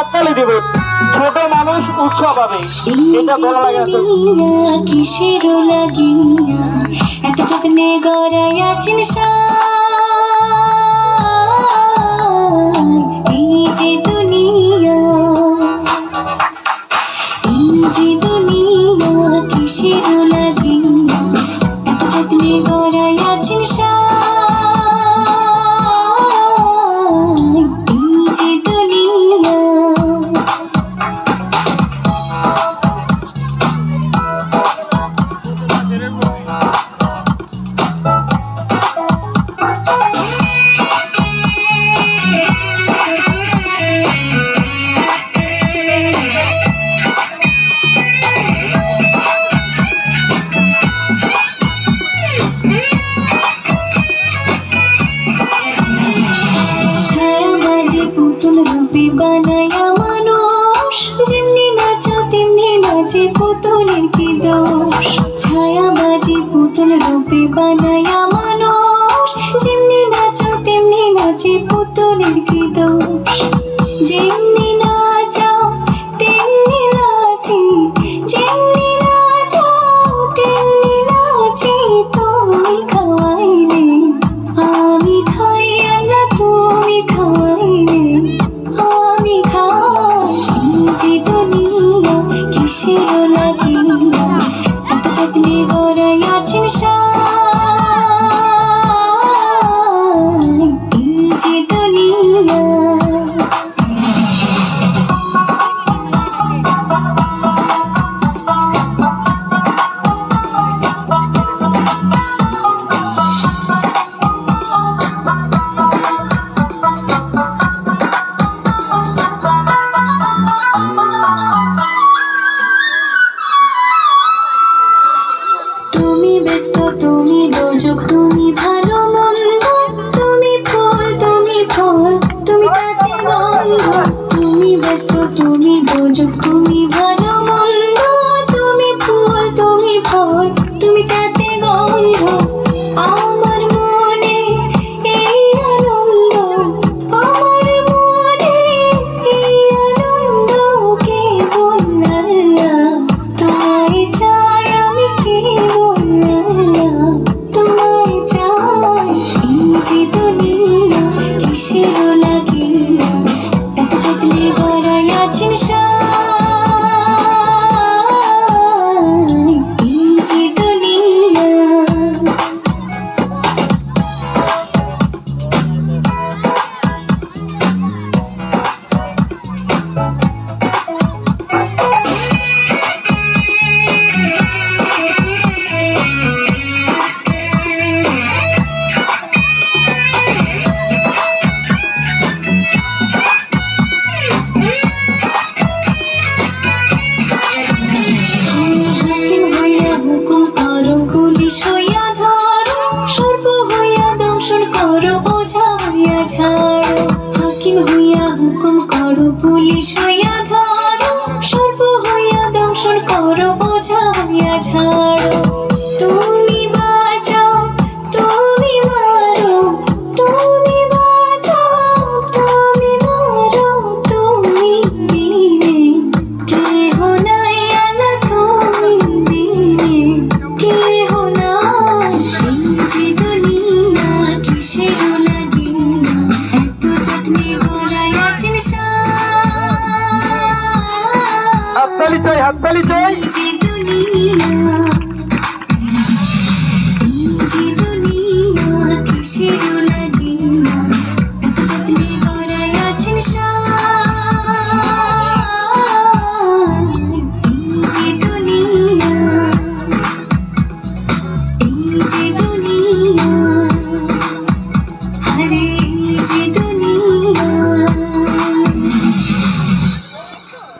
হাততালি দিবে, ছোট মানুষ উৎসাহ পাবে, এটা বলা লাগে। কিসের লাগিয়া এত যত্নে গড়াইয়াছেন এই যে দুনিয়া, এই যে দুনিয়া কিসের লাগিয়া এত যত্নে গড়াইয়াছেন এই যে দুনিয়া। রূপে বানায়া মানুষ, যেমনি নাচো তেমনি নাচে পুতুলের কি দোষ। ছায়া বাজে পুতুল রূপে বানায়া মানুষ, যেমনি নাচো তেমনি নাচে পুতুলের কি দোষ। যেমনি নাচো তেমনি নাচি, যেমনি নাচো তেমনি নাচি, তুমি খাওয়াইলে আমি খাই আর না তুমি খাওয়াইলে আমি খাই। যে দুনিয়া কিসের লাগিয়া এত যত্নে গড়াইয়াছেন এই যে দুনিয়া। তুমি ব্যস্ত, তুমি দোজক, তুমি ভালো মন্দ, তুমি ফুল, তুমি ফল, তুমি তাতে গন্ধ। তুমি ব্যস্ত, তুমি দোজক, তুমি ভালো মন্দ, তুমি ফুল, তুমি ফল, তুমি তাতে গন্ধ। আমার মনে এই আনন্দ, আমার মনে এই আনন্দ, কে বললা তোমায় চাই আমি, কে বললা তোমায় চাই। এই যে দুনিয়া কিসের লাগিয়া এত যত্নে গড়াইয়াছেন এই যে দুনিয়া। হুকুম করো, পুলিশ হইয়া ধরো, সর্প হইয়া দংশন করো, বোঝা হইয়া ঝাড়ো। হাকিম হইয়া হুকুম করো, পুলিশ হইয়া ধরো, সর্প হইয়া দংশন করো, বোঝা হইয়া ঝাড়ো। তুমি বাঁচাও, তুমি মারো, তুমি বাঁচাও, তুমি মারো, তুমি বীরে কেহ নাই আনা, তুমি বীরে কেহ নাই। এই যে দুনিয়া কিসের লাগিয়া এত যত্নে গড়াইয়াছেন হাততালি চাই, হাততালি চাই। এই যে দুনিয়া, এই যে দুনিয়া কিসের